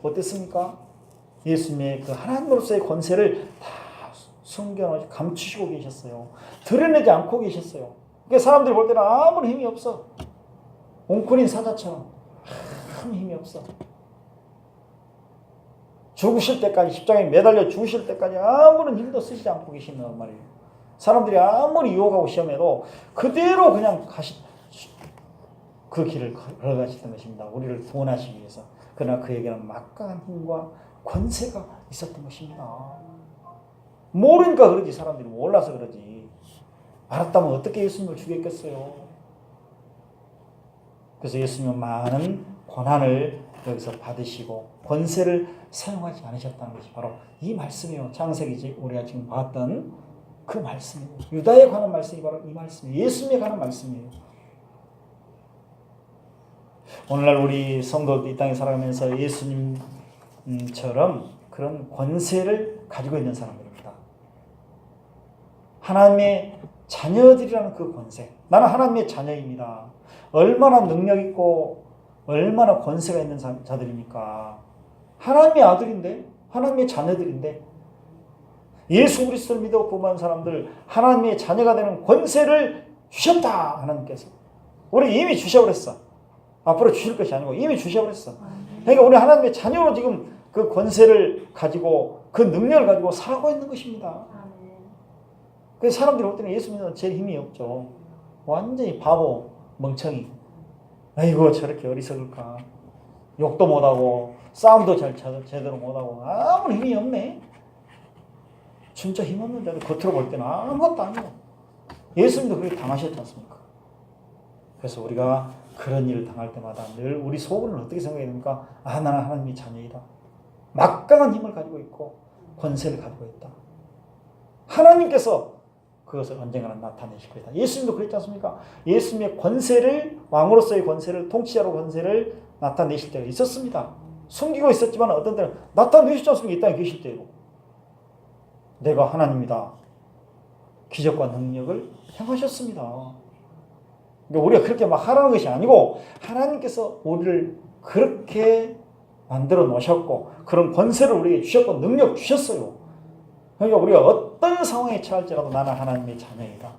어땠습니까? 예수님의 그 하나님으로서의 권세를 다 숨겨 감추시고 계셨어요. 드러내지 않고 계셨어요. 그러니까 사람들이 볼 때는 아무런 힘이 없어. 옹크린 사자처럼 아무 힘이 없어. 죽으실 때까지, 십자가에 매달려 죽으실 때까지 아무런 힘도 쓰지 않고 계신단 말이에요. 사람들이 아무리 유혹하고 시험해도 그대로 그냥 그 길을 걸어가시던 것입니다. 우리를 구원하시기 위해서. 그러나 그에게는 막강한 힘과 권세가 있었던 것입니다. 모르니까 그러지. 사람들이 몰라서 그러지. 알았다면 어떻게 예수님을 죽였겠어요. 그래서 예수님은 많은 고난을 여기서 받으시고 권세를 사용하지 않으셨다는 것이 바로 이 말씀이에요. 창세기 우리가 지금 봤던 그 말씀이에요. 유다에 관한 말씀이 바로 이 말씀이에요. 예수님에 관한 말씀이에요. 오늘날 우리 성도들 이 땅에 살아가면서 예수님처럼 그런 권세를 가지고 있는 사람들입니다. 하나님의 자녀들이라는 그 권세. 나는 하나님의 자녀입니다. 얼마나 능력 있고 얼마나 권세가 있는 자들입니까? 하나님의 아들인데, 하나님의 자녀들인데, 예수 그리스도를 믿어 구원한 사람들, 하나님의 자녀가 되는 권세를 주셨다. 하나님께서 우리 이미 주셔버렸어. 앞으로 주실 것이 아니고 이미 주셔버렸어. 그러니까 우리 하나님의 자녀로 지금 그 권세를 가지고 그 능력을 가지고 살아가고 있는 것입니다. 그래서 사람들이 볼 때는 예수 믿는 제일 힘이 없죠. 완전히 바보, 멍청이. 아이고 저렇게 어리석을까. 욕도 못하고 싸움도 제대로 못하고 아무 힘이 없네. 진짜 힘없는 자들 겉으로 볼 때는 아무것도 아니고 예수님도 그렇게 당하셨지 않습니까? 그래서 우리가 그런 일을 당할 때마다 늘 우리 속으로는 어떻게 생각해야 됩니까? 아, 나는 하나님의 자녀이다. 막강한 힘을 가지고 있고 권세를 가지고 있다. 하나님께서 그것을 언젠가는 나타내실 것이다. 예수님도 그랬지 않습니까? 예수님의 권세를, 왕으로서의 권세를, 통치자로 권세를 나타내실 때가 있었습니다. 숨기고 있었지만 어떤 때는 나타내시지 않습니까? 이 땅에 계실 때로. 내가 하나님이다. 기적과 능력을 행하셨습니다. 그러니까 우리가 그렇게 막 하라는 것이 아니고 하나님께서 우리를 그렇게 만들어 놓으셨고 그런 권세를 우리에게 주셨고 능력 주셨어요. 그러니까 우리가 어떤 상황에 처할지라도 나는 하나님의 자녀이다.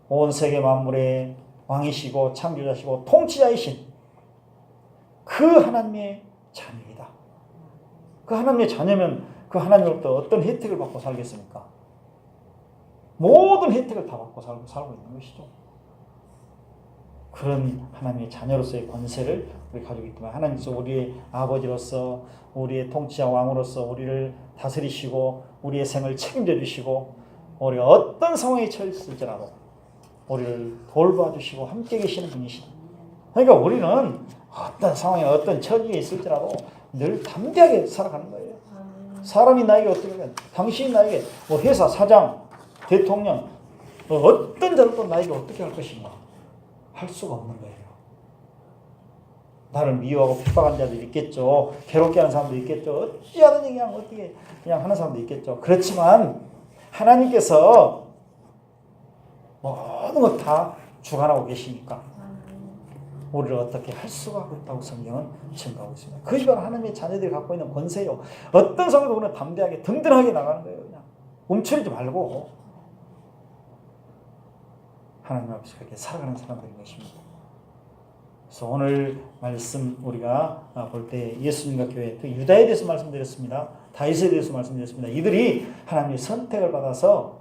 온 세계 만물의 왕이시고 창조자시고 통치자이신 그 하나님의 자녀이다. 그 하나님의 자녀면 그 하나님으로부터 어떤 혜택을 받고 살겠습니까? 모든 혜택을 다 받고 살고 있는 것이죠. 그런 하나님의 자녀로서의 권세를 우리 가지고 있지만 하나님께서 우리의 아버지로서 우리의 통치자 왕으로서 우리를 다스리시고 우리의 생을 책임져 주시고 우리가 어떤 상황에 처했을지라도 우리를 돌봐주시고 함께 계시는 분이시다. 그러니까 우리는 어떤 상황에 어떤 처지에 있을지라도 늘 담대하게 살아가는 거예요. 사람이 나에게 어떻게 하면 당신이 나에게 뭐 회사 사장 대통령 어떤 자들도 나에게 어떻게 할 것인가 할 수가 없는 거예요. 나를 미워하고 핍박하는 자들이 있겠죠. 괴롭게 하는 사람도 있겠죠. 어찌하든지 그냥 어떻게 그냥 하는 사람도 있겠죠. 그렇지만 하나님께서 모든 것 다 주관하고 계시니까 우리를 어떻게 할 수가 없다고 성경은 증거하고 있습니다. 그것이 바로 하나님의 자녀들이 갖고 있는 권세요. 어떤 상황도 우리는 담대하게 든든하게 나가는 거예요. 그냥 움츠리지 말고 하나님 앞에서 그렇게 살아가는 사람들인 것입니다. 그래서 오늘 말씀 우리가 볼 때 예수님과 교회, 또 유다에 대해서 말씀드렸습니다. 다윗에 대해서 말씀드렸습니다. 이들이 하나님의 선택을 받아서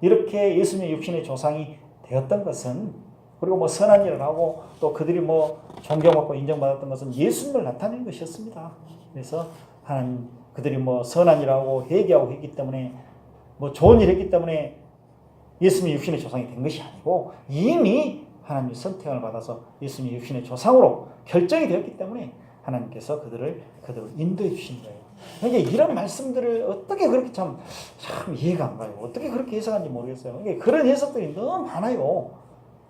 이렇게 예수님의 육신의 조상이 되었던 것은 그리고 뭐 선한 일을 하고 또 그들이 뭐 존경받고 인정받았던 것은 예수님을 나타내는 것이었습니다. 그래서 하나님 그들이 뭐 선한 일을 하고 회개하고 했기 때문에 뭐 좋은 일을 했기 때문에 예수님의 육신의 조상이 된 것이 아니고 이미 하나님의 선택을 받아서 예수님의 육신의 조상으로 결정이 되었기 때문에 하나님께서 그들을 인도해 주신 거예요. 그러니까 이런 말씀들을 어떻게 그렇게 참 이해가 안 가요. 어떻게 그렇게 해석하는지 모르겠어요. 그러니까 그런 해석들이 너무 많아요.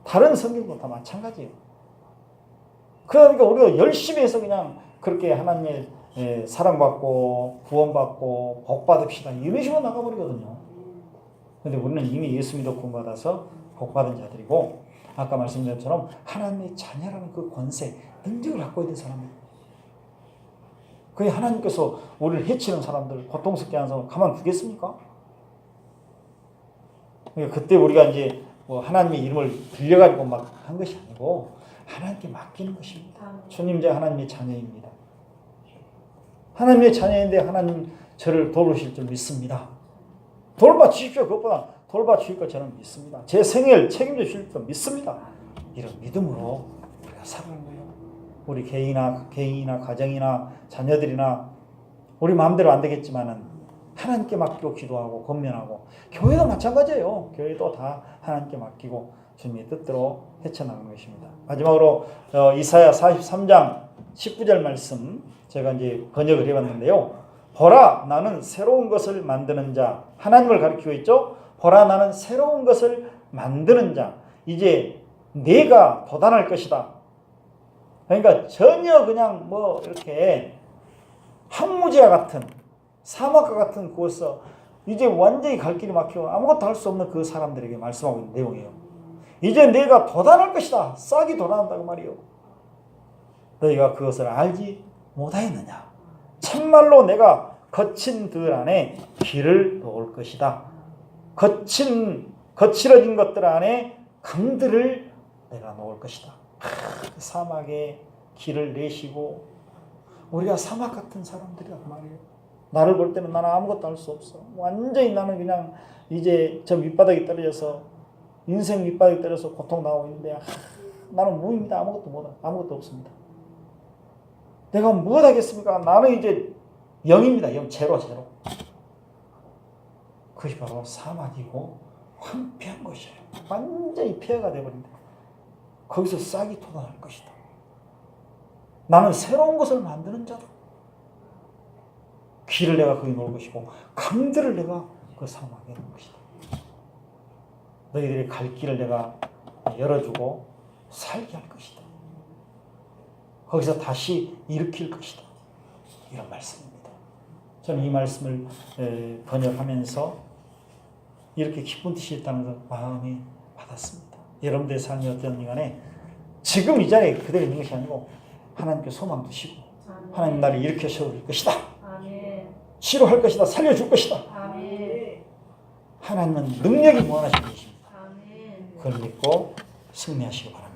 다른 성경도 다 마찬가지예요. 그러니까 우리가 열심히 해서 그냥 그렇게 하나님의 사랑받고 구원받고 복받읍시다 이런 식으로 나가버리거든요. 그런데 우리는 이미 예수 믿어 구원받아서 복받은 자들이고 아까 말씀드린 것처럼 하나님의 자녀라는 그 권세, 능력을 갖고 있는 사람입니다. 그게 하나님께서 우리를 해치는 사람들, 고통스럽게 하는 사람 가만두겠습니까? 그때 우리가 이제 뭐 하나님의 이름을 빌려가지고 막 한 것이 아니고 하나님께 맡기는 것입니다. 주님, 제 하나님의 자녀입니다. 하나님의 자녀인데 하나님 저를 돌보실 줄 믿습니다. 돌봐주십시오. 그것보다 돌봐주실 것 저는 믿습니다. 제 생애를 책임져 주실 줄 믿습니다. 이런 믿음으로 우리가 살아가는 거예요. 우리 개인이나 가정이나 자녀들이나 우리 마음대로 안 되겠지만은 하나님께 맡기고 기도하고 권면하고, 교회도 마찬가지예요. 교회도 다 하나님께 맡기고 주님의 뜻대로 헤쳐나가는 것입니다. 마지막으로 이사야 43장 19절 말씀 제가 이제 번역을 해봤는데요. 보라, 나는 새로운 것을 만드는 자. 하나님을 가리키고 있죠. 보라, 나는 새로운 것을 만드는 자. 이제 내가 도단할 것이다. 그러니까 전혀 그냥 뭐 이렇게 황무지와 같은, 사막과 같은 곳에서 이제 완전히 갈 길이 막히고 아무것도 할 수 없는 그 사람들에게 말씀하고 있는 내용이에요. 이제 내가 도단할 것이다. 싹이 도단한다고 말이에요. 너희가 그것을 알지 못하였느냐. 참말로 내가 거친 들 안에 길을 놓을 것이다. 거칠어진 것들 안에 강들을 내가 놓을 것이다. 사막에 길을 내시고, 우리가 사막 같은 사람들이란 말이에요. 나를 볼 때는 나는 아무것도 할 수 없어. 완전히 나는 그냥 이제 저 밑바닥에 떨어져서, 인생 밑바닥에 떨어져서 고통당하고 있는데, 나는 무입니다. 아무것도 없습니다. 내가 무엇 하겠습니까? 나는 이제 0입니다. 0, 제로. 그것이 바로 사막이고 황폐한 것이에요. 완전히 폐허가 되어버린다. 거기서 싹이 돋아날 것이다. 나는 새로운 것을 만드는 자다. 길을 내가 거기 놓을 것이고 강들을 내가 그 사막에 놓을 것이다. 너희들이 갈 길을 내가 열어주고 살게 할 것이다. 거기서 다시 일으킬 것이다. 이런 말씀입니다. 저는 이 말씀을 번역하면서 이렇게 기쁜 뜻이 있다는 걸 마음에 받았습니다. 여러분들의 삶이 어떤 간에 지금 이 자리에 그대로 있는 것이 아니고 하나님께 소망 두시고, 하나님 나를 일으켜 세울 것이다. 치료할 것이다. 살려줄 것이다. 하나님은 능력이 무한하신 분이십니다. 그걸 믿고 승리하시기 바랍니다.